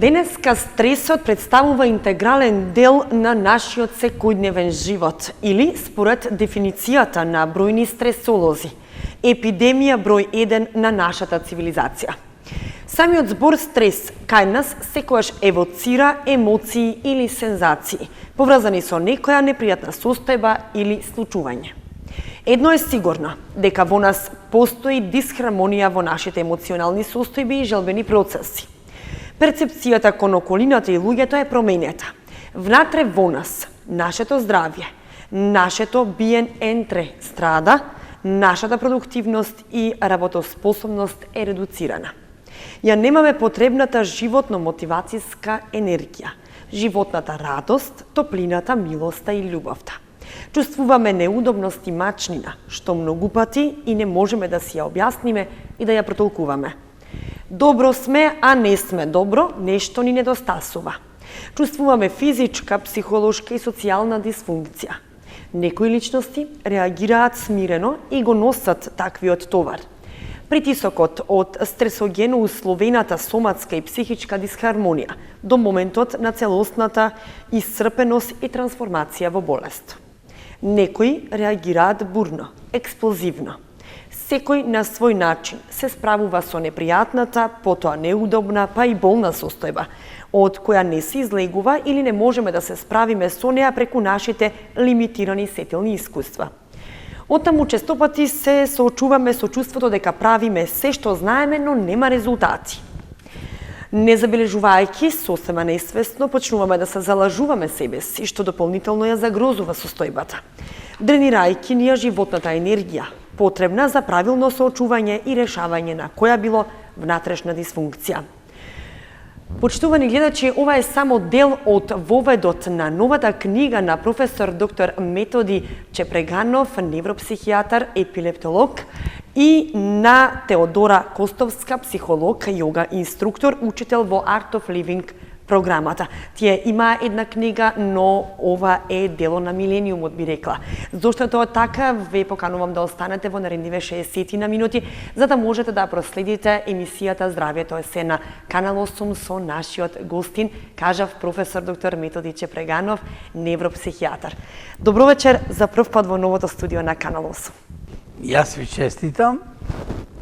Денеска стресот представува интегрален дел на нашиот секојдневен живот или, според дефиницијата на бројни стресолози, епидемија број 1 на нашата цивилизација. Самиот збор стрес кај нас секојаш евоцира емоции или сензации, поврзани со некоја непријатна состојба или случување. Едно е сигурно, дека во нас постои дисхармонија во нашите емоционални состојби и желбени процеси. Перцепцијата кон околината и луѓето е променета. Внатре во нас, нашето здравје, нашето биен ентре страда, нашата продуктивност и работоспособност е редуцирана. Ја немаме потребната животно-мотивацијска енергија, животната радост, топлината, милоста и љубовта. Чувствуваме неудобност и мачнина, што многу пати и не можеме да си ја објасниме и да ја протолкуваме. Добро сме, а не сме добро, нешто ни недостасува. Чувствуваме физичка, психолошка и социјална дисфункција. Некои личности реагираат смирено и го носат таквиот товар. Притисокот од стресогено условената соматска и психичка дисхармонија до моментот на целосната исцрпеност и трансформација во болест. Некои реагираат бурно, експлозивно. Секој на свој начин се справува со непријатната, потоа неудобна, па и болна состојба, од која не се излегува или не можеме да се справиме со неа преку нашите лимитирани сетилни искуства. Оттаму честопати се соочуваме со чувството дека правиме се што знаеме, но нема резултати. Не забележувајќи, сосема несвесно почнуваме да се залажуваме себе си, што дополнително ја загрозува состојбата, дренирајќи ни ја животната енергија, потребна за правилно соочување и решавање на која било внатрешна дисфункција. Почитувани гледачи, ова е само дел од воведот на новата книга на професор доктор Методи Чепреганов, невропсихијатар, епилептолог, и на Теодора Костовска, психолог, јога инструктор, учител во Art of Living програмата. Тие има една книга, но ова е дело на милениумот, би рекла. Зошто е тоа така, ве поканувам да останете во наредниве 60 на минути, за да можете да проследите емисијата Здравјето е се на Канал 8 со нашиот гостин, кажав професор доктор Методи Чепреганов, невропсихијатар. Добро вечер за прв пат во новото студио на Канал 8. Јас ви честитам.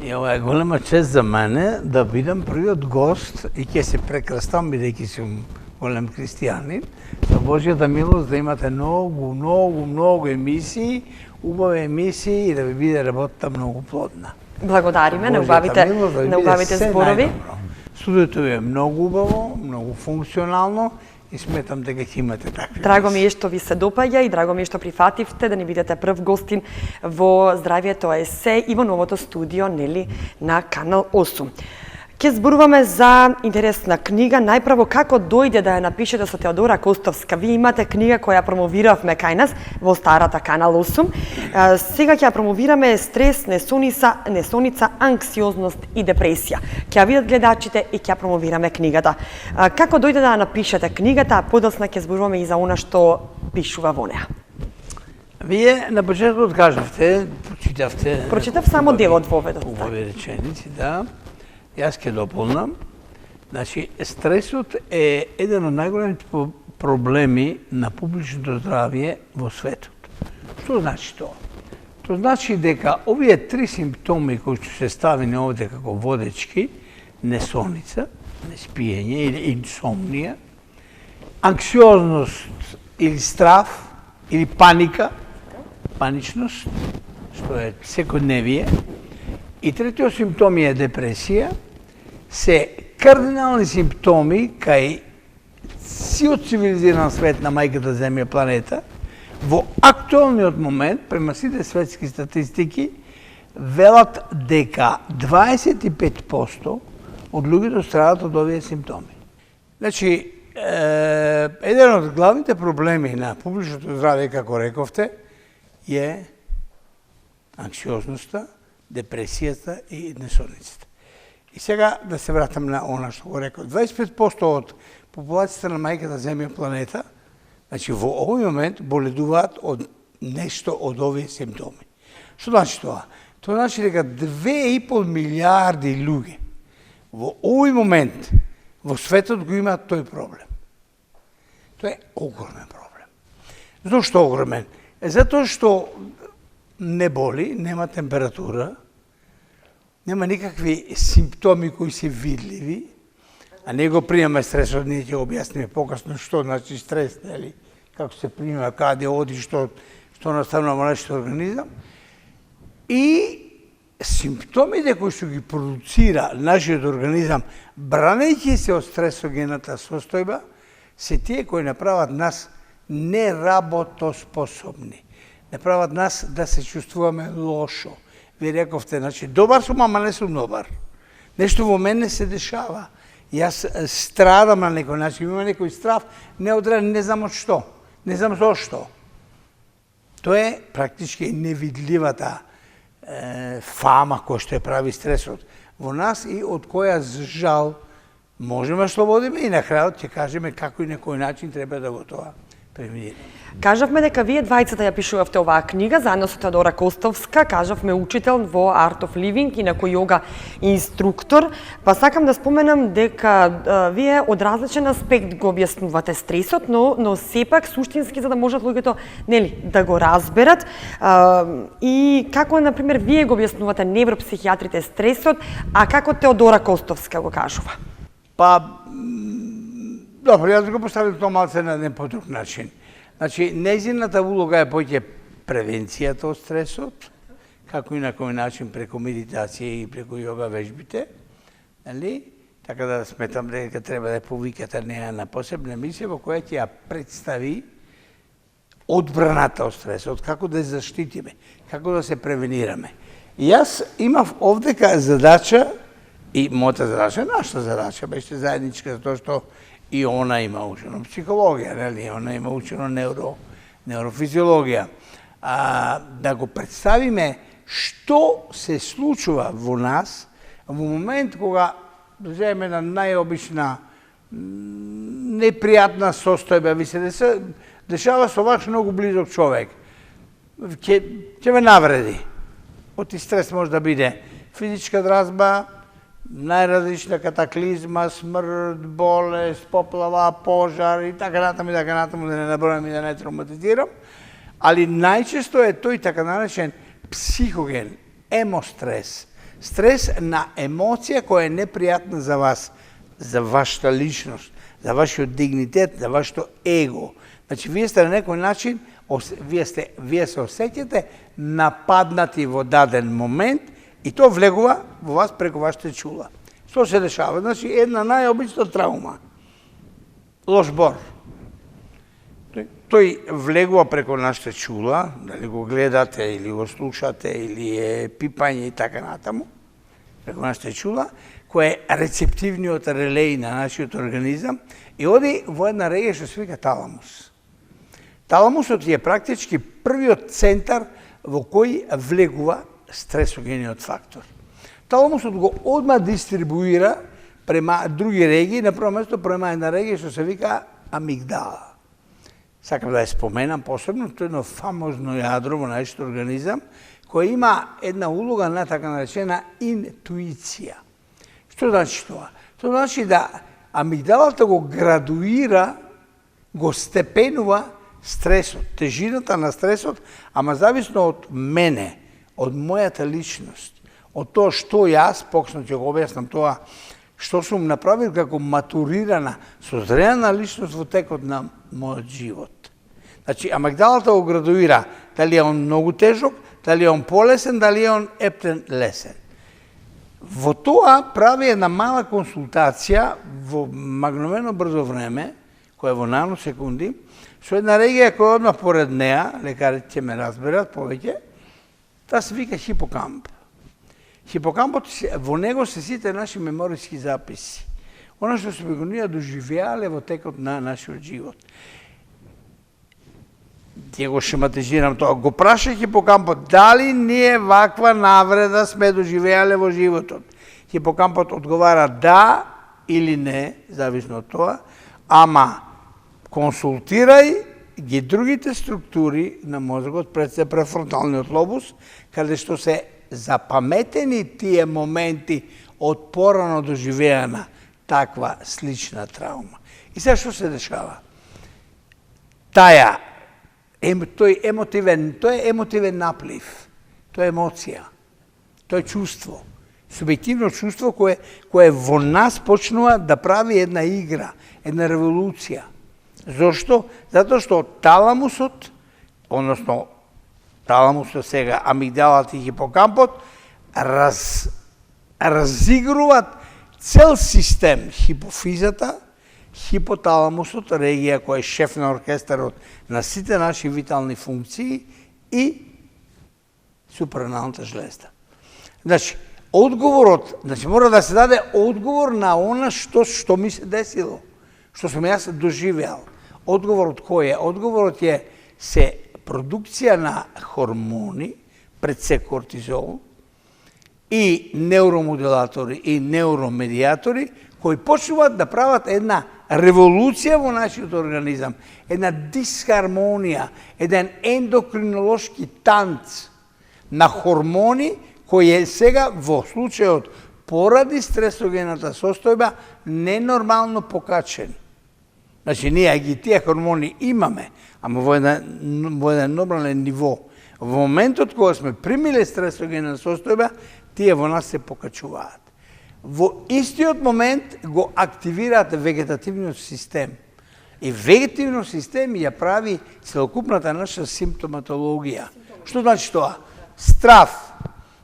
И ова е голема чест за мене да бидам првиот гост и ќе се прекрастам, бидејќи сум голем христијанин, со Божјата милост да имате многу емисии, убави емисии и да ви биде работата многу плодна. Благодариме на убавите зборови. Студиото ви е многу убаво, многу функционално и сметам дека ќе имате такви. Драго ми е што ви се допаѓа и драго ми е што прифативте да ни бидете прв гостин во Здравјето е се и во новото студио, нели, на Канал 8. Ке зборуваме за интересна книга. Најпрво, како дојде да ја напишете со Теодора Костовска? Вие имате книга која промовиравме кај нас во старата Канал 8. Сега ќе ја промовираме стрес, несоница, анксиозност и депресија. Ќе ја видат гледачите и ќе ја промовираме книгата. Како дојде да ја напишете книгата, а подоцна ќе зборуваме и за она што пишува во неа. Вие на почетокот кажавте, прочитавте... Прочитав само дел од воведот. Убави реченици, да. Јас ќе дополнам. Значи, стресот е еден од најголемите проблеми на публичното здравје во светот. Што значи тоа? Тоа значи дека овие три симптоми кои што се ставени овде како водечки, несоница, неспиење или инсомнија, анксиозност или страв, или паника, паничност, што е секојдневие, и третиот симптом е депресија, се кардинални симптоми кај сиот цивилизиран свет на мајката Земја планета. Во актуелниот момент, према сите светски статистики, велат дека 25% од луѓето страдат од овие симптоми. Значи, еден од главните проблеми на публичното здравје, како рековте, е анксиозноста, депресијата и несоницата. И сега да се вратам на она што го реков. 25% од популацијата на мајката Земја планета, значи во овој момент боледуваат од нешто од овие симптоми. Што значи тоа? Тоа значи дека 2,5 милиарди луѓе во овој момент во светот го има тој проблем. Тоа е огромен проблем. Зошто огромен? Затоа што не боли, нема температура, нема никакви симптоми кои се видливи, а не го приемаме стресот, ние ќе објасниме покасно што значи стрес, нели? Како се приема, каде оди, што настанува во нашиот организам. И симптомите кои што ги продуцира нашиот организам, бранејќи се од стресогената состојба, се тие кои направат нас неработоспособни. Направат нас да се чувствуваме лошо. Ви рековте, значи, добар сум, ама не сум добар. Нешто во мене се дешава. Јас страдам на некој начин, имам некој страв, не знам од што, не знам зошто. Тоа е практички невидливата фама која што ја прави стресот во нас и од која, жал, можеме да слободиме и на крајот ќе кажеме како и на кој начин треба да го тоа премине. Кажавме дека вие двајцата ја пишувавте оваа книга заедно со Теодора Костовска, кажавме учител во Art of Living и инаку јога инструктор, па сакам да споменам дека вие од различен аспект го објаснувате стресот, но сепак суштински за да можат луѓето, нели, да го разберат и како на пример вие го објаснувате невропсихијатрите стресот, а како Теодора Костовска го кажува? Па добро, јас го поставам тоа малце на еден подруг начин. Значи, нејзината улога е поќе превенцијата од стресот, како и на кој начин преку медитација и преку јога вежбите, нели? Така да сметам дека треба да повикате неа на посебна емисија во која ќе ја представи одбраната од стресот, како да се заштитиме, како да се превенираме. И јас имав овдека задача, и мојата задача, нашата задача беше заедничка, затоа што и она има учено психологија, нели? Она има учено неврофизиологија. Да го представиме што се случува во нас во момент кога доживееме една најобична непријатна состојба, ви се дешава со ваш многу близок човек. Ќе ве навреди. Оти стрес може да биде физичка дразба, најразлична катаклизма, смрт, болест, поплава, пожар и така натаму, да не набројам и да не травматизирам. Али најчесто е тој така наречен психоген, емострес. Стрес на емоција која е непријатна за вас, за вашата личност, за вашиот дигнитет, за вашето его. Значи, вие сте на некој начин, вие се осеќате нападнати во даден момент и тоа влегува во вас преку вашите чула. Што се дешава? Значи, една најобична травма. Лош бор. Тој влегува преку нашите чула, дали го гледате или го слушате, или е пипање и така натаму, преку нашите чула, кој е рецептивниот релеј на нашиот организам и оди во една регија што се вика таламус. Таламусот е практички првиот центар во кој влегува стресогениот фактор. Таламусот го одма дистрибуира према други регии, на прво место према една регија што се вика амигдала. Сакам да ја споменам посебно, тоа е едно фамозно јадро во нашиот организам, кој има една улога на така наречена интуиција. Што значи тоа? Тоа значи да амигдалата го градуира, го степенува стресот, тежината на стресот, ама зависно од мене, од мојата личност, од тоа што јас, покасно ќе го објаснам тоа, што сум направил како матурирана, созрена личност во текот на мојот живот. Значи, амигдалата го градуира дали е он многу тежок, дали е он полесен, дали е он ептен лесен. Во тоа прави една мала консултација во магновено брзо време, која е во наносекунди, со една регија која одма поред неа, лекарите ќе ме разберат повеќе, таа се вика хипокамп. Хипокампот, во него се сите наши мемориски записи. Она што сме го ние доживеале во текот на нашиот живот. Ја го шематизирам тоа. Го праша хипокампот, дали ние ваква навреда сме доживеале во животот? Хипокампот одговара да или не, зависно од тоа, ама консултирај ги другите структури на мозокот, пред се префронталниот лобус, каде што се запаметени тие моменти од порано доживеана таква слична траума. И сега што се дешава? Тој е емотивен наплив, тоа е емоција, тоа е чувство, субјективно чувство кое во нас почнува да прави една игра, една револуција. Зошто? Затоа што таламусот, односно таламусот сега, амигдалата и хипокампот, разигруваат цел систем, хипофизата, хипоталамусот, регија која е шеф на оркестарот на сите наши витални функции и супраналната жлезда. Значи, мора да се даде одговор на она што ми се десило, што сум јас доживеал. Одговорот кој е? Одговорот е се продукција на хормони, пред се кортизол, и неуромодулатори и неуромедиатори, кои почнуваат да прават една револуција во нашиот организам, една дисхармонија, еден ендокринолошки танц на хормони, кој е сега во случајот поради стресогената состојба ненормално покачен. Значи, ние ги тие хормони имаме, ама во еден нормален ниво. Во моментот кога сме примиле стресогена состојба, тие во нас се покачуваат. Во истиот момент го активираат вегетативниот систем. И вегетативниот систем ја прави целокупната наша симптоматологија. Што значи тоа? Страв,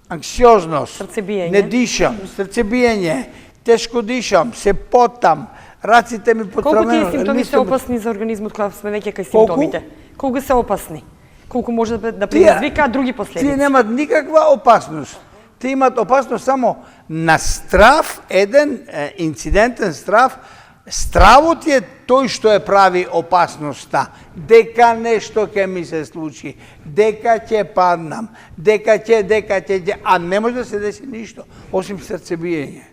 анксиозност, не дишам, срцебиење, тешко дишам, се потам, раците ми потрамено. Колку тие симптоми се опасни за организмот кога сме веќе кај симптомите? Колку се опасни? Колку може да предизвикаат други последици? Тие немаат никаква опасност. Тие имаат опасност само на страв, еден инцидентен страв. Стравот е тој што ја прави опасноста. Дека нешто ќе ми се случи, дека ќе паднам, дека ќе, а не може да се деси ништо, осим срцебиење.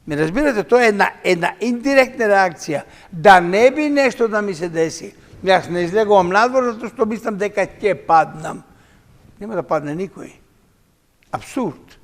Ми разбирате, тоа е една индиректна реакција. Да не би нешто да ми се деси. Јас не излегувам надвор, затоа што мислам дека ќе паднам. Нема да падне никој. Абсурд.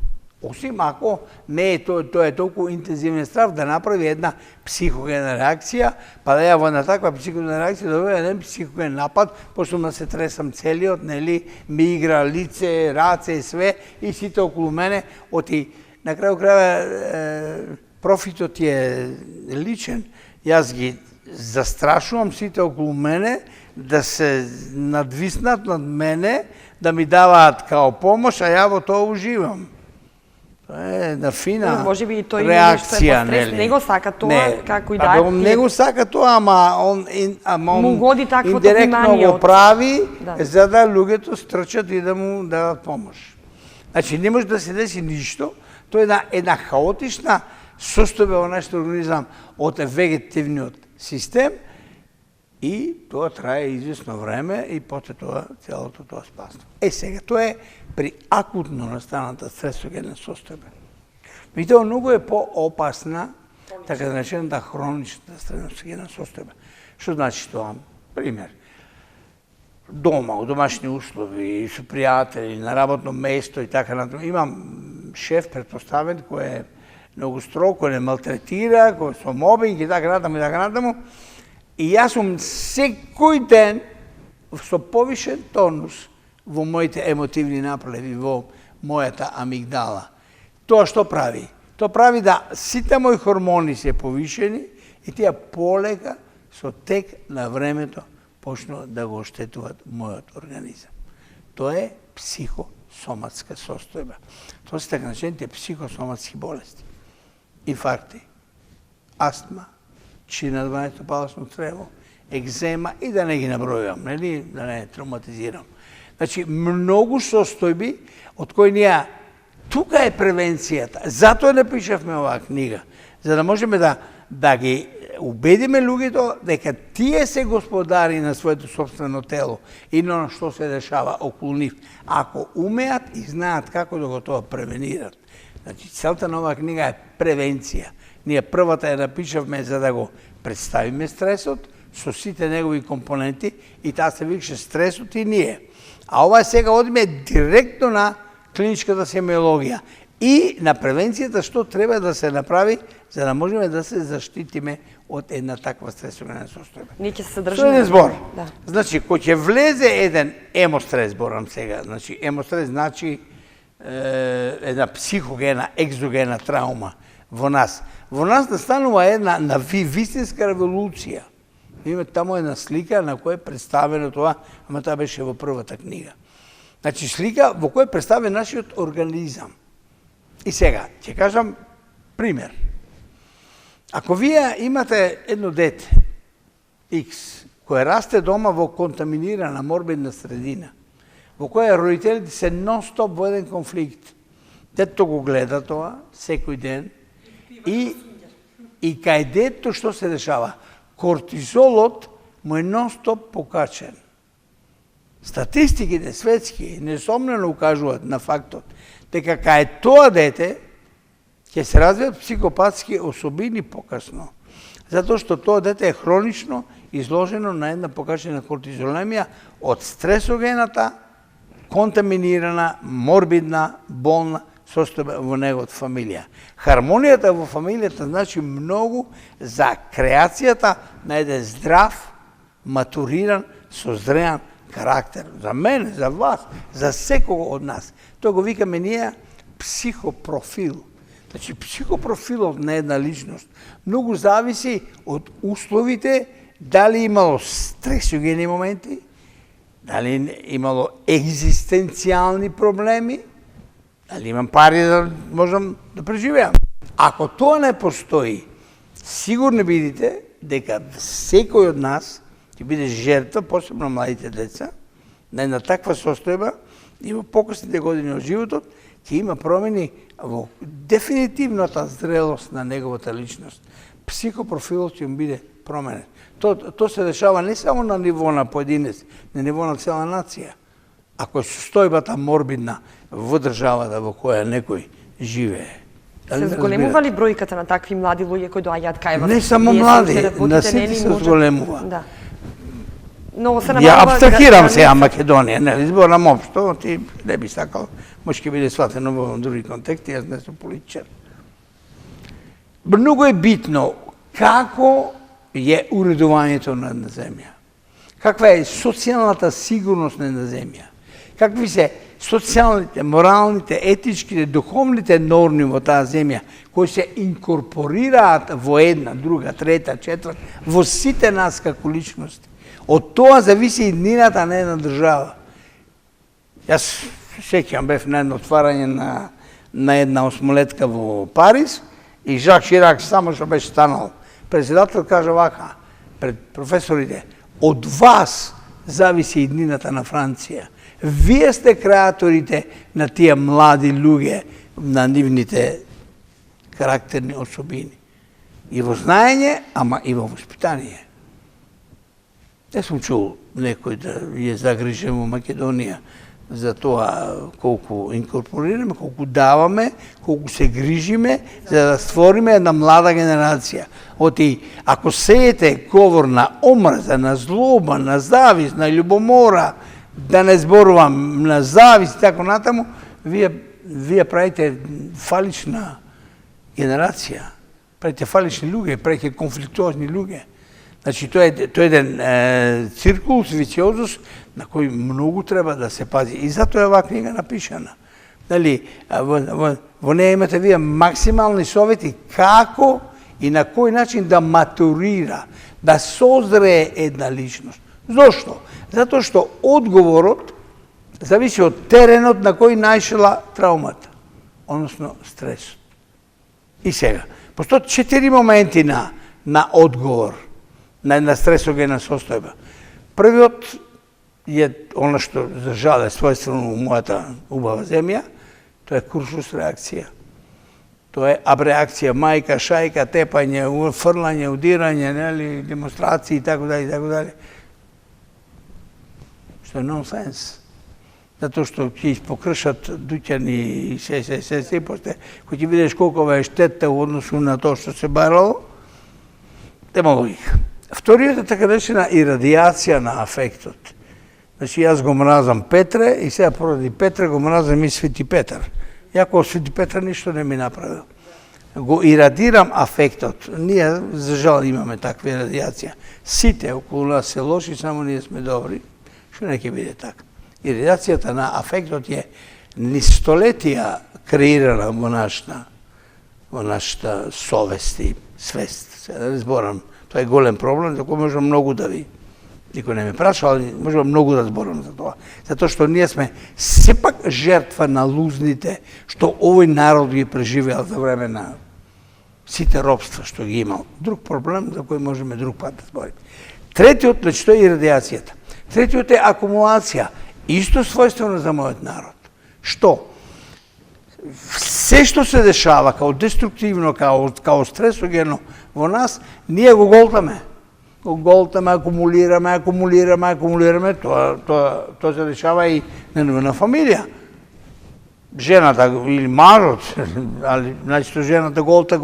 Осим ако не е тоа е толку интензивен страв да направи една психогена реакција, па да ја во една таква психогена реакција да дојде еден психоген напад, почнувам да се тресам целиот, нели, ми игра лице, раце и све, и сите околу мене, на крај крајава профитот е личен. Јас ги застрашувам сите околу мене да се надвиснат над мене, да ми даваат као помош, а ја во тоа уживам. Тоа е една фина реакција, нели? Не го сака тоа, како и да. Не го сака тоа, ама он индиректно го прави, за да луѓето стрчат и да му дадат помош. Значи, не може да се деси ништо, тоа е една хаотична состојба во нашиот организам од вегетативниот систем и тоа трае известно време и после тоа целото тоа спасува. Сега, тоа е при акутно настаната стресогена состојба. Меѓутоа, многу е поопасна, така да наречената хронична стресогена состојба. Што значи тоа? Пример. Дома, у домашни услови, со пријатели, на работно место и така натаму. Имам шеф претпоставен кој е многу строг, кој не малтретира, кој со мобинг и така натаму. И јас сум секој ден со повишен тонус во моите емотивни наплеви, во мојата амигдала. Тоа што прави? Тоа прави да сите мои хормони се повишени и тие полека со тек на времето почнуваат да го оштетуваат мојот организам. Тоа е психосоматска состојба. Тоа се така наречените психосоматски болести. Инфаркти, астма, чина 12 паласно црево, екзема и да не ги набројувам, нели, да не травматизирам. Значи, многу состојби од кои ние, тука е превенцијата. Затоа напишавме оваа книга, за да можеме да ги убедиме луѓето дека тие се господари на своето собствено тело и на што се дешава околу нив, ако умеат и знаат како да го тоа превенират. Значи, целта на оваа книга е превенција. Ние првата ја напишавме за да го представиме стресот со сите негови компоненти и таа се викаше стресот и ние. А ова сега одиме директно на клиничката семиологија. и на превенцијата што треба да се направи за да можеме да се заштитиме од една таква стресогена состојба. Ние ќе се Со содржиме. еден збор. Да. Значи, кој ќе влезе еден емострес, зборам сега, значи емострес значи една психогена, екзогена траума во нас. Во нас настанува една вистинска револуција. Има таму една слика на која е представено тоа, ама тоа беше во првата книга. Значи, слика во која е представен нашиот организам. И сега, ќе кажам пример. Ако вие имате едно дете, X, кое расте дома во контаминирана, морбидна средина, во која родителите се нон-стоп во еден конфликт, детето го гледа тоа секој ден и кај детето што се дешава? Кортизолот му е нон-стоп покачен. Статистиките светски несомнено укажуваат на фактот дека кај тоа дете ќе се развијат психопатски особини покасно, затоа што тоа дете е хронично изложено на една покачена кортизолемија од стресогената, контаминирана, морбидна, болна состојба во неговата фамилија. Хармонијата во фамилијата значи многу за креацијата на еден здрав, матуриран, созреан карактер. За мене, за вас, за секого од нас. Тоа го викаме ние психопрофил. Значи, психопрофилот на една личност многу зависи од условите, дали имало стресогени моменти, дали имало екзистенцијални проблеми, дали имам пари да можам да преживеам. Ако тоа не постои, сигурно бидите дека секој од нас ќе биде жертва, посебно младите деца, на една таква состојба и во покосните години од животот ќе има промени во дефинитивната зрелост на неговата личност. Психопрофилот ќе му биде променен. Тоа се дешава не само на ниво на поединец, на ниво на цела нација. Ако е состојбата морбидна во државата во која некој живее. Се зголемува ли бројката на такви млади луѓе кои доаѓаат кај вас? Не само млади, на сите се зголемува. Да. Но се Ја абстрахирам сега Македонија, нели, зборам општо, ти не би сакал, може ќе биде сватено во други контексти, јас не сум политичар. Многу е битно како е уредувањето на една земја. Каква е социјалната сигурност на една земја. Какви се социјалните, моралните, етичките, духовните норми во таа земја, кои се инкорпорираат во една, друга, трета, четврта, во сите нас како личности. Од тоа зависи и иднината на една држава. Јас сеќам бев на едно отварање на една осмолетка во Париз и Жак Ширак само што беше станал председател кажа вака пред професорите: од вас зависи иднината на Франција. Вие сте креаторите на тие млади луѓе, на нивните карактерни особини. И во знаење, ама и во воспитание. Не сум чул некој да е загрижен во Македонија за тоа колку инкорпорираме, колку даваме, колку се грижиме за да створиме една млада генерација. Оти, ако сеете говор на омрза, на злоба, на завист, на љубомора, да не зборувам на завист и така натаму, вие правите фалична генерација, правите фалични луѓе, правите конфликтуозни луѓе. Значи, тоа е еден циркулус, вициозус, на кој многу треба да се пази. И затоа е оваа книга напишана. Дали, во неја имате вие максимални совети како и на кој начин да матурира, да созрее една личност. Зошто? Затоа што одговорот зависи од теренот на кој најшла траумата, односно стресот. И сега, постојат 4 моменти на одговор на една стресогена состојба. Првиот е она што за жал е својствено у мојата убава земја, тоа е куршус реакција. Тоа е абреакција, мајка, шајка, тепање, фрлање, удирање, нели, демонстрации и така дали, и така дали. Што е нонсенс. Затоа што ќе испокршат дуќани и се, после кој ќе видиш колкова е штета во односу на тоа што се барало, тема логика. Вториот е така речена ирадијација на афектот. Значи, јас го мразам Петре и сега поради Петре го мразам и Свети Петар. Јако Свети Петар ништо не ми направил. Го ирадирам афектот. Ние, за жал, имаме таква ирадијација. Сите околу нас се лоши, само ние сме добри. Што не ќе биде така? Ирадијацијата на афектот е ни столетија креирана во нашата совест и свест. Сега да не зборам, тоа е голем проблем, за кој можам многу да ви... Никој не ме прашал, ali можам многу да зборам за тоа. Затоа што ние сме сепак жертва на лузните што овој народ ги преживеал за време на сите робства што ги имал. Друг проблем за кој можеме друг пат да збориме. Третиот, значи, тоа е ирадијацијата. Третиот е акумулација. Исто својствено за мојот народ. Што? Се што се дешава као деструктивно, као стресогено во нас, ние го голтаме. Го голтаме, акумулираме. Тоа се дешава и на фамилија. Жената или мажот, али значи жената голта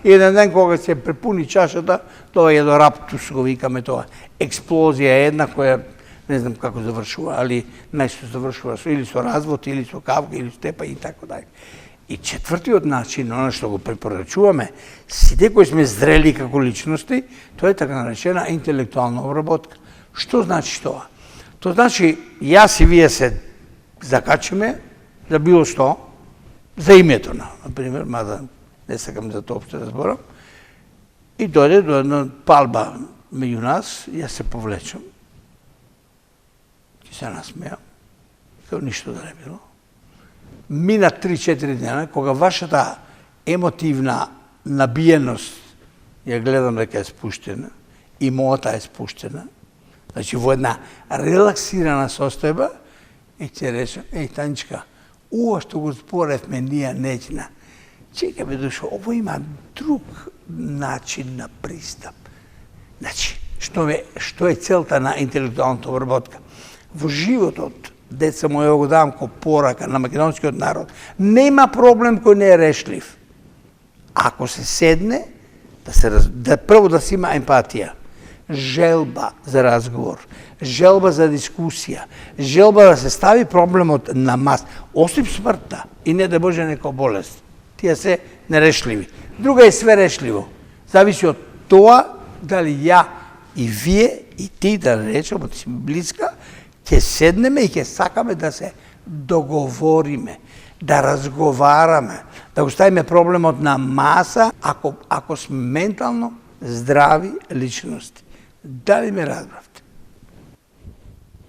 и еден ден кога се препуни чашата, тоа е до раптус, го викаме тоа. Експлозија една која не знам како завршува, али најчесто завршува или со развод, или со кавга, или степа и така дај. И четвртиот начин, оно што го препорачуваме, сите кои сме зрели како личности, тоа е така наречена интелектуална обработка. Што значи тоа? Тоа значи, јас и вие се закачиме за било што, за името например, мада не сакам за тоа општо да зборам, и дојде до една палба меѓу нас, јас се повлечам, ќе се насмејам, као ништо да не било. Мина 3-4 дена, кога вашата емотивна набиеност ја гледам дека е спуштена, и мојата е спуштена, значи во една релаксирана состојба, и ќе речем, Таничка, ова што го зборевме ние неќна, чекај бе душо, ово има друг начин на пристап. Значи, што е целта на интелектуалната обработка? Во животот, деца моја го давам ко порака на македонскиот народ, нема проблем кој не е решлив. Ако се седне, прво да се има емпатија, желба за разговор, желба за дискусија, желба да се стави проблемот на мас, осип смртта и не да Боже нека болест. Тие се нерешливи. Друга е све решливо. Зависи од тоа дали ја и вие и ти, да речем, од си близка, ќе седнеме и ќе сакаме да се договориме, да разговараме, да го ставиме проблемот на маса, ако сме ментално здрави личности. Дали ме разбравте?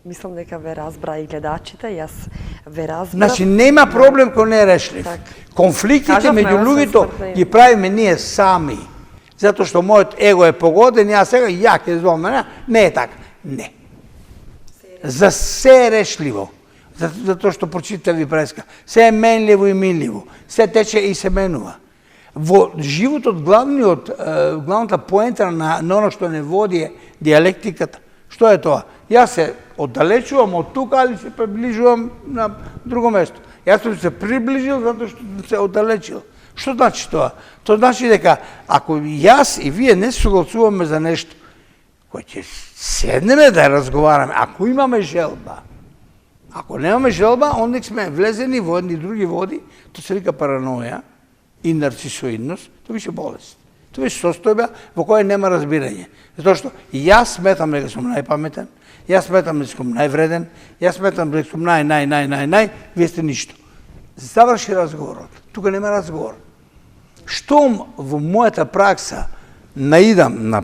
Мислам дека ве разбра и гледачите, јас ве разбрав. Значи, нема проблем кој не е решлив. Конфликтите меѓу луѓето ги правиме ние сами. Затоа што мојот его е погоден, јас сега ќе звонам, не е така. Не. За се е решливо. Затоа што прочитави преска. Се е менливо и милливо. Се тече и се менува. Во животот главната поента на оно што не води е диалектиката. Што е тоа? Јас се оддалечувам од тука, али се приближувам на друго место. Јас сум се приближил затоа што се оддалечил. Што значи тоа? Тоа значи дека ако јас и вие не согласуваме за нешто, кој ќе седнеме да разговараме, ако имаме желба. Ако немаме желба, онда сме влезени во едни други води, тоа се вика параноја и нарцисоидност, тоа беше болест. Тоа беше состојба во која нема разбирање. Затоа што јас сметам дека сум најпаметен, јас сметам дека сум највреден, јас сметам дека сум нај, вие сте ништо. Заврши разговорот. Тука нема разговор. Штом во мојата пракса наидам на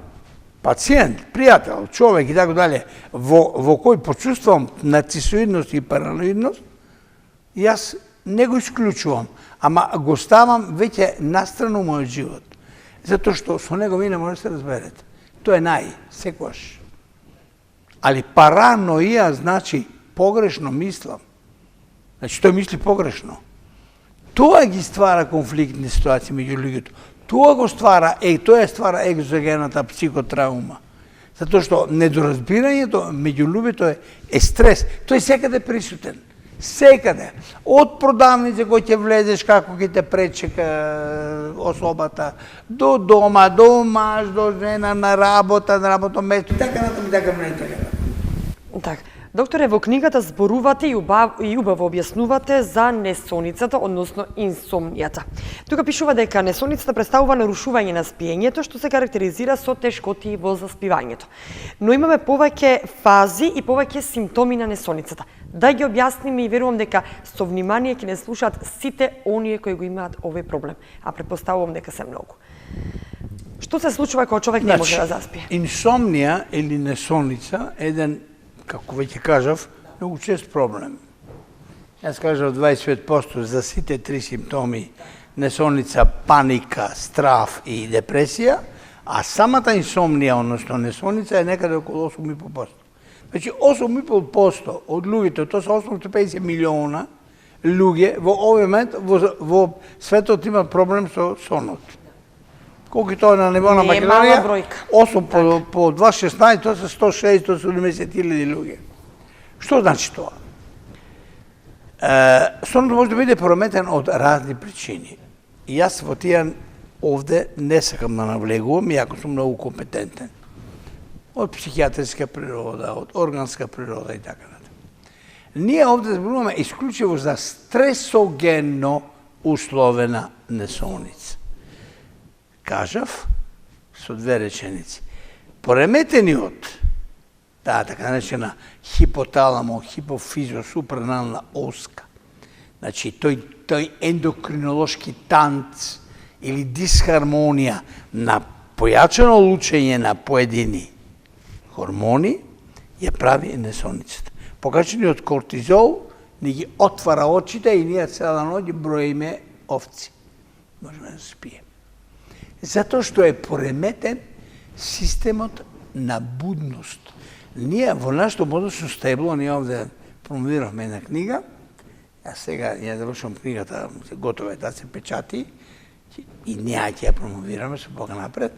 пациент, пријател, човек и така дале, во кој почувствувам нарцисоидност и параноидност, јас не го исклучувам, ама го ставам веќе настрано мојот живот. Затоа што со него ви не може да се разберете. Тоа е секогаш. Али параноија значи погрешно мислам. Значи тој мисли погрешно. Тоа ги ствара конфликтни ситуации меѓу луѓето. Тоа ствара екзогената психотраума. Затоа што недоразбирањето меѓу луѓето е стрес. Тој секаде присутен. Секаде. Од продавница кој ќе влезеш, како ќе те пречека особата, до дома, до маж, до жена, на работа, на работно место, така натаму. Так. Докторе, во книгата зборувате и убаво објаснувате за несоницата, односно инсомнијата. Тука пишува дека несоницата представува нарушување на спиењето, што се карактеризира со тешкоти во заспивањето. Но имаме повеќе фази и повеќе симптоми на несоницата. Да ги објасниме и верувам дека со внимание ќе не слушаат сите оние кои го имаат овој проблем, а претпоставувам дека се многу. Што се случува кога човек не може да заспие? Инсомнија или несоница е еден, како веќе кажав, многу чест проблем. Јас кажав 25% за сите три симптоми: несоница, паника, страф и депресија, а самата инсомнија, односно несоница, е некаде околу 8,5%. Значи 8,5% од луѓето, тоа се 850 милиона луѓе во овој момент во светот имаат проблем со сонот. Колку тоа на ниво на Македонија? 8 по 2,16, тоа се 160-170 луѓе. Што значи тоа? Сонот може да биде пореметен од разни причини. И јас во тие овде не сакам да навлегувам, иако сум многу компетентен. Од психијатрска природа, од органска природа и така натаму. Ние овде зборуваме исклучиво за стресогенно условена несоница. Кажав со две реченици. Пореметениот, таа така наречена хипоталамо, хипофизио-супранална оска, значи тој ендокринолошки танц или дисхармонија на појачено лучење на поедини хормони ја прави несоницата. Покачениот кортизол ни ги отвара очите и ние цела ноќ броиме овци. Можеме да спиеме. Затоа што е пореметен системот на будност. Ние во нашето мозочно стебло, ние овде промовиравме една книга, а сега ја завршувам книгата, готова е да се печати, и ние ќе ја промовираме со Бога напред.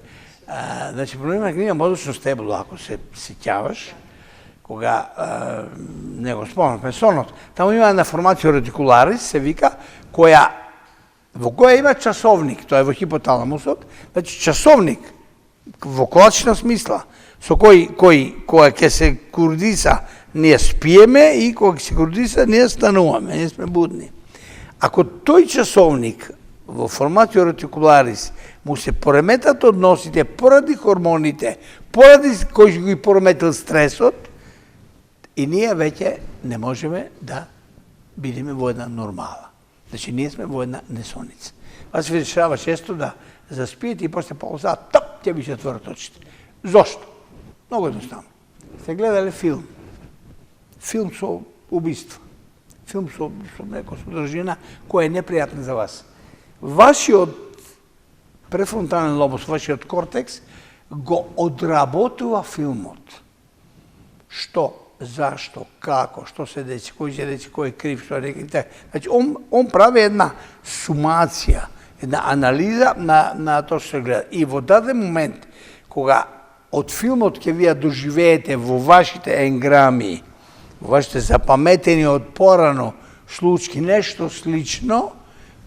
Значи, промовираме книга Мозочно стебло, ако се сеќаваш, кога не го спомнавме сонот. Таму има една формација ретикуларис, се вика, во која има часовник, тоа е во хипоталамусот, значи часовник, во класична смисла, со која ќе се курдиса, ние спиеме и кога ќе се курдиса, ние стануваме, ние сме будни. Ако тој часовник во форматио ретикуларис му се пореметат односите поради хормоните, поради кој ги пореметил стресот, и ние веќе не можеме да бидеме во една нормала. Значи, ние сме во една несоница. Вас се решава често да заспиете и после полза, топ, ќе ви се отворат очите. Зошто? Много едноставно. Сте гледали филм. Филм со убиство. Филм со некоја содржина која е непријатна за вас. Вашиот префронтален лобус, вашиот кортекс го одработува филмот. Што? Зашто, како, што се дечи, кој се дечи, кој е крив, што е рекли, така. Значи, он прави една сумација, една анализа на тоа што се гледа. И во даден момент, кога од филмот ќе вие доживеете во вашите енграми, во вашите запаметени од порано случки, нешто слично,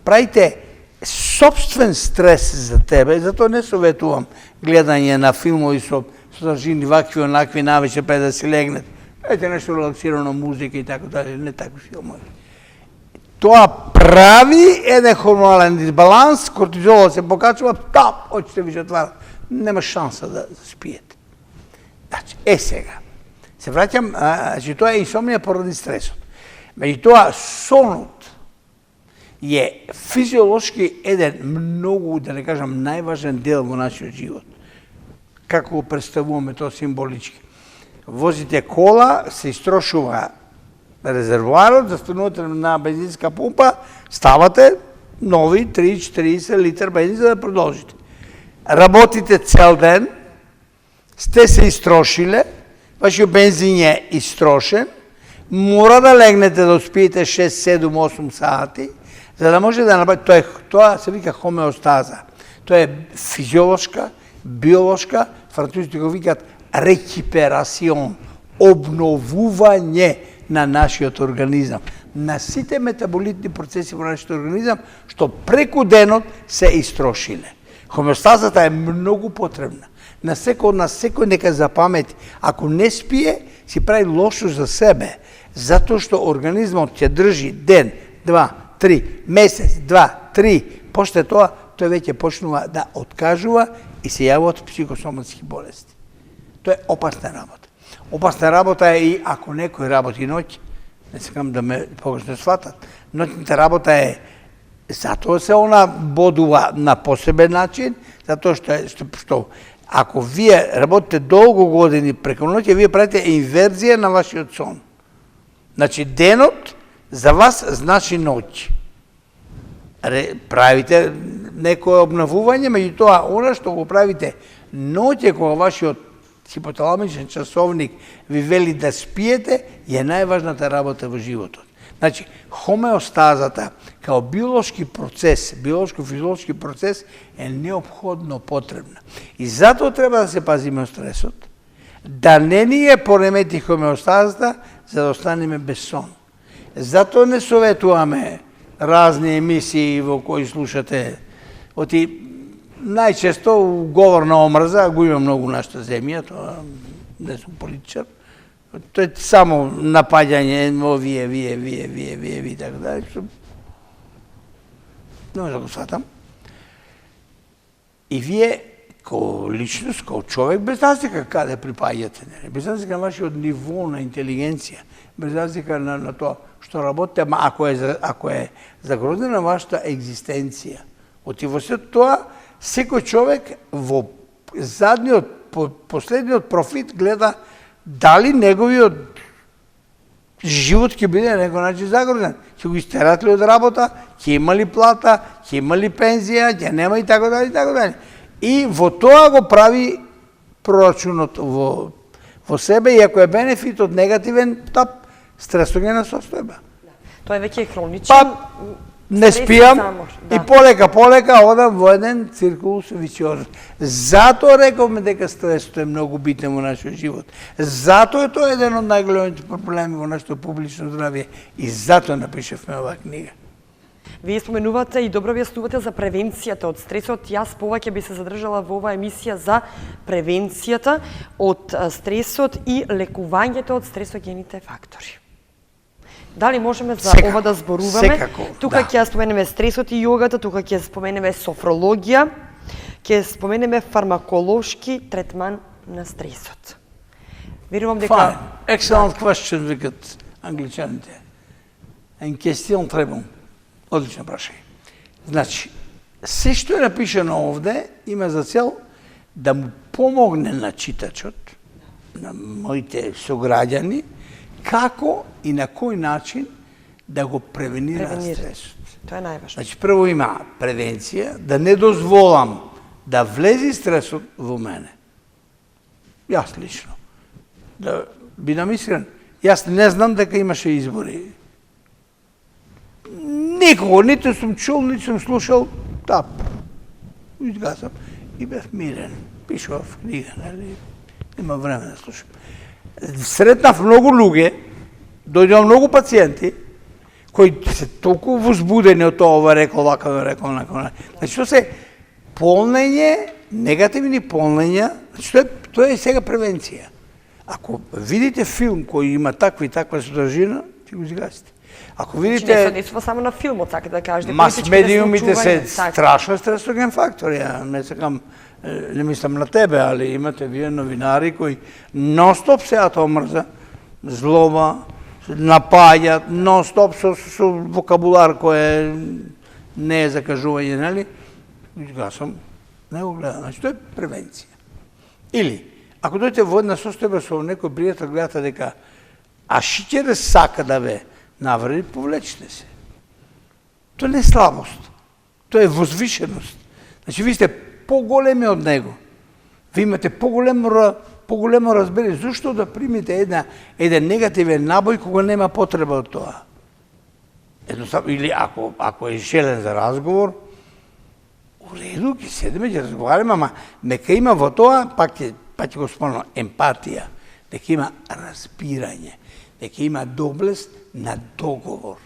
правите собствен стрес за тебе, затоа не советувам гледање на филмови со содржини вакви, онакви, навечер пред да се легнете. Ете нешто релаксирано музика и така дали, не такви филмови. Тоа прави еден хормонален дисбаланс, кортизолот се покачува, тап, очите ви се отварат. Нема шанса да спиете. Значи, сега. Се враќам, значи тоа е инсомнија поради стресот. Меѓутоа, сонот е физиолошки еден многу, да не кажам, најважен дел во нашиот живот. Како го представуваме тоа символички? Возите кола, се истрошува резервоарот, застанувате на бензинска пумпа, ставате нови 30-40 литар бензин за да продолжите. Работите цел ден, сте се истрошиле, вашиот бензин е истрошен, мора да легнете да успиете 6, 7, 8 сати, за да може да направите, тоа се вика хомеостаза. Тоа е физиолошка, биолошка, французите го викаат рекиперацион, обновување на нашиот организам, на сите метаболитни процеси во нашиот организам, што преку денот се истрошиле. Хомеостазата е многу потребна. На секој нека запамети. Ако не спие, си прави лошо за себе, затоа што организмот ќе држи ден, 2, 3, месец, 2, 3, после тоа тој веќе почнува да откажува и се јавуваат психосоматски болести. Тоа е опасна работа. Опасна работа е и ако некој работи ноќ, не сакам да ме погрешно сватат, ноќната работа е затоа се она бодува на посебен начин, затоа што ако вие работите долго години преку ноќ, вие правите инверзија на вашиот сон. Значи денот за вас значи ноќ. Правите некое обновување, меѓутоа она што го правите ноќе кога вашиот хипоталамичен часовник ви вели да спиете, е најважната работа во животот. Значи, хомеостазата као биолошки процес, биолошко-физиолошки процес е неопходно потребна. И затоа треба да се пазиме од стресот, да не ни е поремети хомеостазата, за да останеме без сон. Затоа не советуваме разни емисии во кои слушате, најчесто говор на омрза, го има многу нашата земја, тоа не сум политичар, тоа е само напаѓање, вие, така да, не може да го сватам. И вие, као личност, као човек, без разлика каде припаѓате, без разлика на вашиот ниво на интелигенција, без разлика на тоа што работите, ама ако е загрозена вашата екзистенција, во сето тоа, секој човек во последниот профит гледа дали неговиот живот ќе биде на некој начин загрозен. Ќе го истерат ли од работа, ќе има ли плата, ќе има ли пензија, ќе нема и така дали, и така дали. И во тоа го прави прорачунот во себе, и ако е бенефитот негативен, стресогена состојба. Тоа веќе е хроничен. Не спијам и полека одам во еден циркулус вициозен. Затоа рековме дека стресот е многу битен во нашиот живот. Затоа е тоа еден од најголемите проблеми во нашето публично здравје и затоа напишевме оваа книга. Вие споменувате и добро објаснувате за превенцијата од стресот. Јас повеќе би се задржала во оваа емисија за превенцијата од стресот и лекувањето од стресогените фактори. Дали можеме за ова да зборуваме? Секако, тука ќе споменеме стресот и јогата, тука ќе споменеме софрологија, ќе споменеме фармаколошки третман на стресот. Верувам дека... Fine. Excellent question, викат англичаните. En question très bon. Одлично прашање. Значи, се што е напишано овде има за цел да му помогне на читачот, на моите сограѓани, како и на кој начин да го превенира стресот. Тоа е најважно. Значи, прво има превенција, да не дозволам да влезе стресот во мене. Јас лично. Да бидам искрен, јас не знам дека имаше избори. Никого, нито сум чул, нито сум слушал, изгасам и бев мирен. Пишував книга, нели? Нема време да слушам. Сретнав многу луѓе, дојдоа многу пациенти, кои се толку возбудени од тоа, ова рекол, вака рекол, онака. Значи, тоа се полнење, негативни полнења, значи, тоа е сега превенција. Ако видите филм кој има таква и таква содржина, ќе го изгасите. Ако видите... Значи, не се однесува само на филмот, сака да кажете. Мас-медиумите се страшно стресоген фактор. Ја не сакам, не мислам на тебе, али имате вие новинари кои нон-стоп сеат омрза, злоба, напаѓат, нон-стоп со вокабулар кој не е закажување, нели? Изгасам, не го гледам. Значи, тоа е превенција. Или, ако дојдете во една состојба со некој пријател, гледате дека а шиќер сака да ве навреди, повлечете се. Тоа не е слабост. Тоа е возвишеност. Значи, ви сте поголеми од него. Ви имате поголемо разберење. Зошто да примите еден негативен набој кога нема потреба од тоа? Едноставно, или ако е желен за разговор, у реду, ќе седеме, ќе разговараме, ама нека има во тоа, пак ќе го спомнам, емпатија, дека има разбирање, дека има доблест на договор.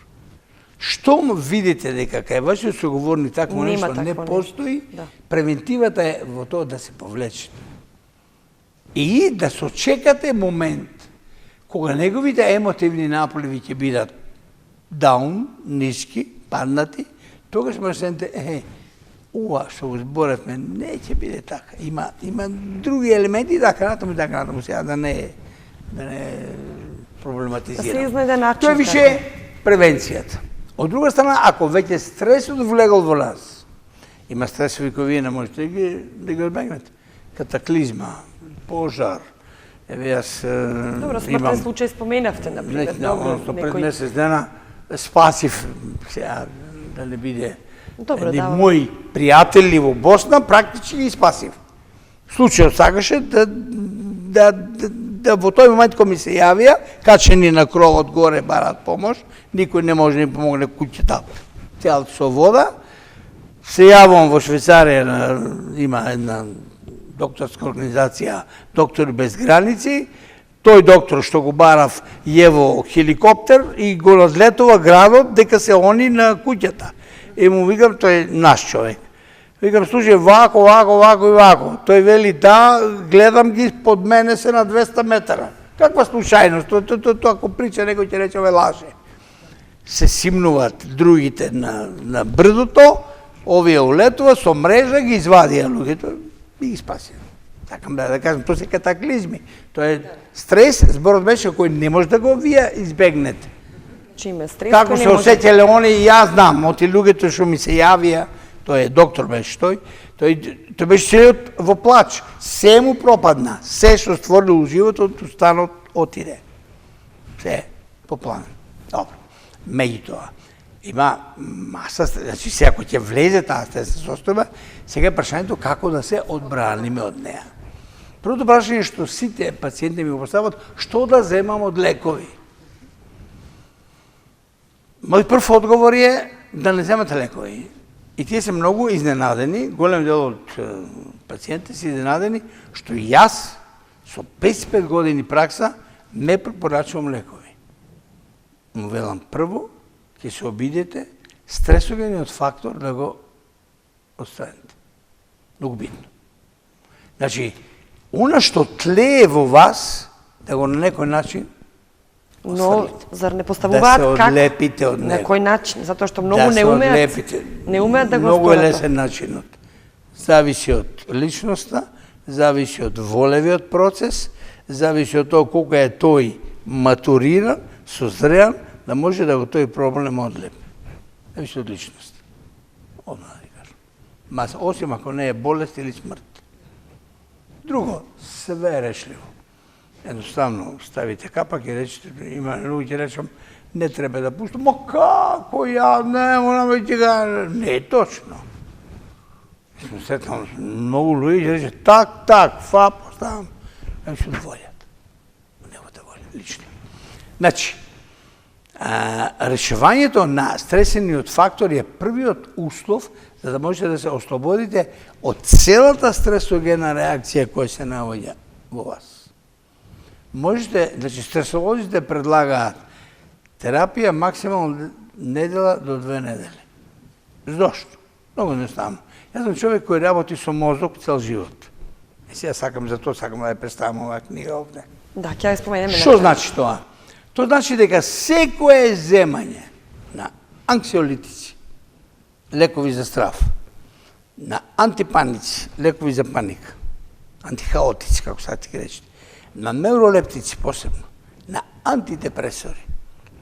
Штом видите дека кај вашиот соговорник такво нешто не постои, превентивата е во тоа да се повлечете. И да сочекате момент Кога неговите емотивни напливи ќе бидат даун, ниски, паднати, тогаш можете ова што го зборевме не ќе биде така. Има други елементи така натаму сега да не проблематизирам. Да се изнајде начин. Тоа е више превенцијата. Од друга страна, ако веќе стресот влегол во нас, има стресови кои вие не можете да ги одбегнете. Катаклизма, пожар. Еве јас Добро, смртен случај споменавте, например. Пред месец дена спасив, сега да не биде мои пријатели во Босна, практички ги спасив. Случајот сакаше да во тој момент кој ми се јавија, качени на кровот горе барат помош, никој не може да ни помогне куќата, цялото со вода. Се јавам во Швейцарија, има една докторска организација Доктори без граници. Тој доктор што го барав е во хеликоптер и го разлетува градот дека се они на куќата. И му викам, тој е наш човек. Викам, слушај, вако и вако. Тој вели, да, гледам ги, под мене се на 200 метра. Каква случајност? Тоа ако прича, некој ќе рече, ове лаже. Се симнуваат другите на брдото, овие улетува, со мрежа ги извадија луѓето и ги спасија. Сакам да кажам, тоа се катаклизми. Тоа е стрес, зборот беше кој не може да го вие избегнете. Чиме стрес, како се осеќале они, јас знам, оти луѓето што ми се јавија, тој е доктор беше тој беше целиот во плач, се му пропадна, се што створил у животот, останот отиде. Се, по план. Добро. Меѓутоа, има маса, значи се ако ќе влезе таа стресна состојба, сега е прашањето како да се одбраниме од неа. Првото прашање што сите пациенти ми го постават, што да земам од лекови? Мој прв одговор е да не земате лекови. И тие се многу изненадени, голем дел од пациенти се изненадени, што јас со 55 години пракса не препорачувам лекови. Му велам прво, ќе се обидете стресогениот фактор да го отстраните. Многу битно. Значи, она што тлее во вас, да го на некој начин но зар не поставуваат да се одлепите од на него. кој начин, затоа што многу не умеат да го Многу е сторат. лесен начинот. Зависи од личноста, зависи од волевиот процес, зависи од тоа колку е тој матуриран, созреан, да може да го тој проблем одлепи. Зависи од личноста. Одма да ви кажам. Осим ако не е болест или смрт. Друго, све е решливо. Едноставно ставите капак и речете, има луѓе речам, не треба да пуштам. Ма како ја, не, морам да ќе кажа. Не е точно. Сме сретнали многу луѓе рече, так, поставам. Ем се волјат. Неговата волја, лично. Значи, решавањето на стресениот фактор е првиот услов за да можете да се ослободите од целата стресогена реакција која се наоѓа во вас. Можете, значи стресолозите предлагаат терапија максимално недела до 2 недели. Зошто? Многу едноставно. Јас сум човек кој работи со мозок цел живот. И сега сакам да ја представам оваа книга овде. Да, ќе ја споменеме. Што значи тоа? Тоа значи дека секое земање на анксиолитици, лекови за страв, на антипаници, лекови за паника, антихаотици, како сега ти ги речете, на невролептици посебно, на антидепресори,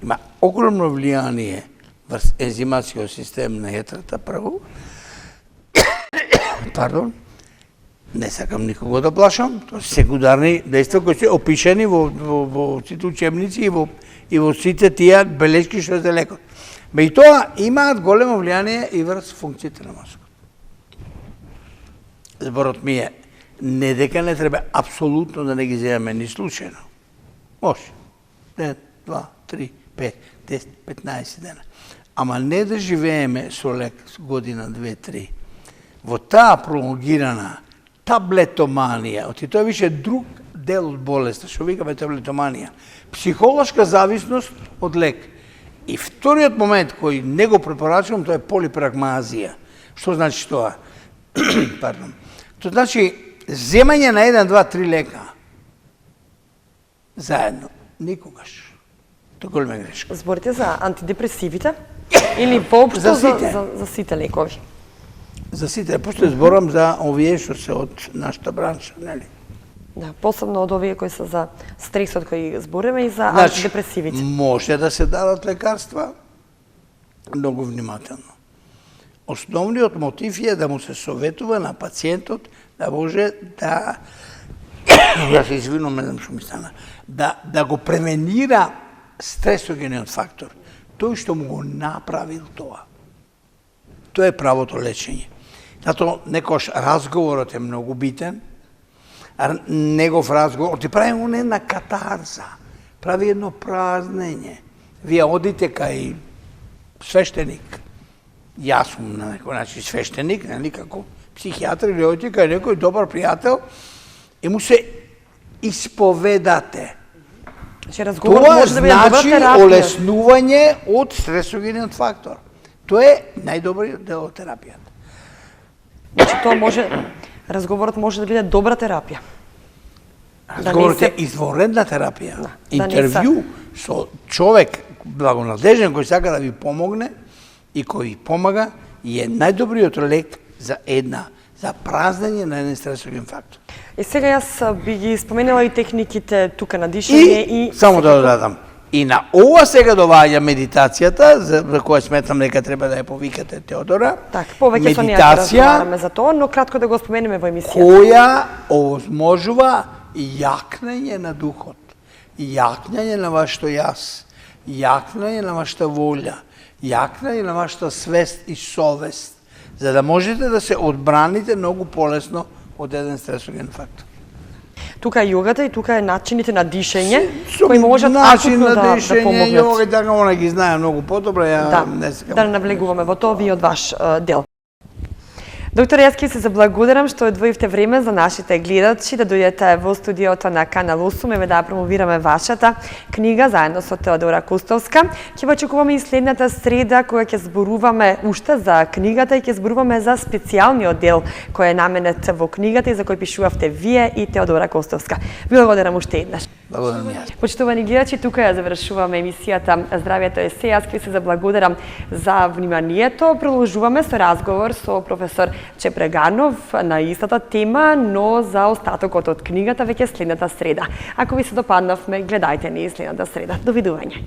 има огромно влијание врз ензимацијот систем на јетрата прво. Пардон, не сакам никого да плашам, тоа се секундарни дејства кои се опишени во сите учебници и во сите тие белешки што за лекот. Меѓутоа имаат големо влијание и врз функциите на мозокот. Зборот ми е не дека не треба апсолутно да не ги земеме ни случајно. Може. 1, 2, 3, 5, 10, 15 дена. Ама не да живееме со лек година, 2, 3. Во таа пролонгирана таблетоманија, оти тоа е више друг дел од болеста, што викаме таблетоманија. Психолошка зависност од лек. И вториот момент кој не го препорачувам, тоа е полипрагмазија. Што значи тоа? Пардон. Тоа значи земање на 1, 2, 3 лека заедно. Никогаш. Тоа голема грешка. Зборите за антидепресивите или воопшто За сите. за сите лекови? За сите, пошто зборам за овие што се од нашата бранша, нели? Да, посебно од овие кои се за стресот кој збориме и за Значи, антидепресивите. може да се дадат лекарства, многу внимателно. Основниот мотив е да му се советува на пациентот да може да ја се извинувам, не знам што ми стана, да го превенира стресогениот фактор. Тој што му го направил тоа. Тоа е правото лечење. Затоа некош разговорот е многу битен, негов разговор, ти прави една катарза, прави едно празнење. Вие одите кај свештеник. Јас сум на некој начин свештеник, нели, како психијатар, или одите кај некој добар пријател и му се исповедате. Значи разговорот Тоа може да биде добра значи терапија. олеснување од стресогениот фактор. Тоа е најдобриот дел од терапијата. Значи тоа може разговорот може да биде добра терапија. Разговорот е извонредна терапија. Интервју со човек благонадежен кој сака да ви помогне и кој ви помага и е најдобриот лек за празнење на еден стресоген фактор. И сега јас би ги споменала и техниките тука на дишење и само да додадам. И на ова сега доаѓа медитацијата, за која сметам дека треба да ја повикате Теодора. Так, повеќе со неја ќе разговараме за тоа, но кратко да го споменеме во емисијата. Која овозможува јакнење на духот, јакнење на вашето јас, јакнење на вашата волја, јакнење на вашата свест и совест, за да можете да се одбраните многу полесно од еден стресоген фактор. Тука е јогата и тука е начините на дишење кои можат акутно да помогнат. Јога и така она ги знае многу подобро, ја не сакам. Да навлегуваме во тоа ви од ваш дел. Доктор, јас ќе се заблагодарам што одвоивте време за нашите гледачи да дојдете во студиото на Канал 8 еве да промовираме вашата книга заедно со Теодора Кустовска. Ќе ве очекуваме и следната среда кога ќе зборуваме уште за книгата и ќе зборуваме за специјалниот дел кој е наменет во книгата и за кој пишувавте вие и Теодора Кустовска. Ви благодарам уште еднаш. Благодарам јас. Почитувани гледачи, тука ја завршуваме емисијата Здравјето е се. Јас ќе се заблагодарам за вниманието. Продолжуваме со разговор со професор Чепреганов на истата тема, но за остатокот од книгата веќе следната среда. Ако ви се допаднавме, гледајте ни следната среда. Довидување.